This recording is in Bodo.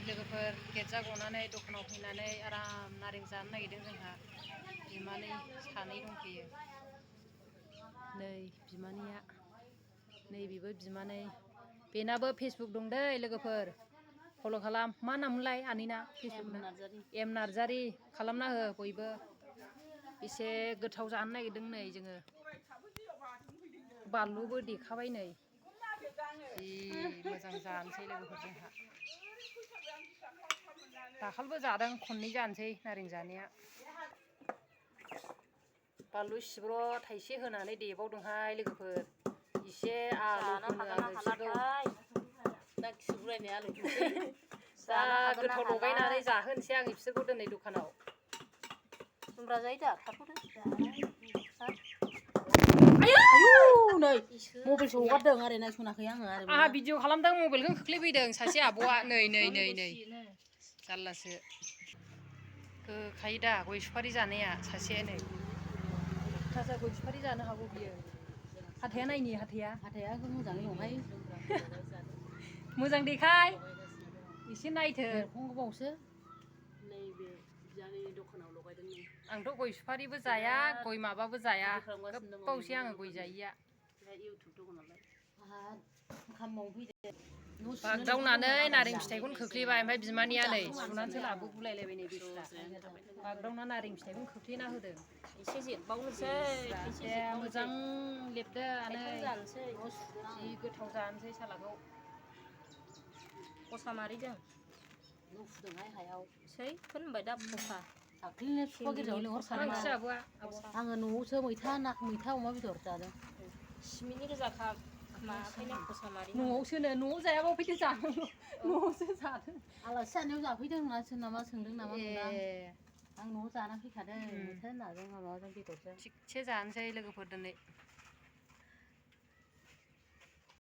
लोगोफोर गेटजा गनानै दखानाव फैनानै आराम नारें जानो नागिरदों जोंहा बिमानै सानै दंफैयो नै बिमानैया नै बेबो बिमानै बेनाबो फेसबुक दं दै लोगोफोर फल' खालाम मा नाममोनलाय आनैना फेसबुकना एम नार्जारि खालामना हो बयबो एसे गोथाव जानो नागिरदों नै जोङो बानलुबो देखाबाय नै जि मोजां जानोसै लोगोफोर जोंहा दाखालिबो जादों खननै जानोसै नारें जानाया बानलु सिब्र' थाइसे होनानै देबावदोंहाय लोगोफोर एसे आलु होनो आङो बिसोरखौ जा गोथाव लगायनानै जाहोनोसै आं बिसोरखौ दिनै दखानाव खुमब्रा जायो दा थाथ'दो नै मबाइलसो हगारदों आरो नायसनाखै आङो आंहा भिडिअ खालामदों मबाइलखौ खोख्लैफैदों सासे आब'आ नै नै नै नै जारलासो होखायो दा गय सुफारि जानाया सासे नै थाजा गय सुफारि जानो हागौ बियो हाथाया नायनि हाथाया मोजाङै एवहाय मोजां देखाय एसे नायथो बेरखांबावसो नैबे बियानैनि दखानाव लगायदों आंथ' गय सुफारिबो जाया गय माबाबो जाया गोबावसै आङो गय जायैया इउटुब दङ नालाय खामाव फैदो बागदावनानै नारें फिथाइखौनो खोख्लैबाय ओमफ्राय बिमानैया नै सुनानैसो लाबोगुलायलायबाय नै बेस्रा बागदावना नारें फिथाइखौनो खोख्लैना होदों एसे जेरबावनोसै दे मोजां लेबदो आनै जि गोथाव जानोसै सालाखौ खसा मारिदों न' फुदोंहाय हायाव सैखौनो होनबाय दा खसा दाख्लैनो बिफा गिदिराव लिंहरखानाय आङो न'आवसो मैथा अमा बेदर जादों सिमिनि गोजाखा माखायनो खसा मारि न'आवसोनो न'आव जायाबा फैदो जानो न'आवसो जादों आलासि जानायाव जाफैदों होनना सोरनाबा सोंदों नामा आं न'आव जाना फैखादों मैथा नाजों माबाजों बेदरजों थिगसे जानोसै लोगोफोर दिनै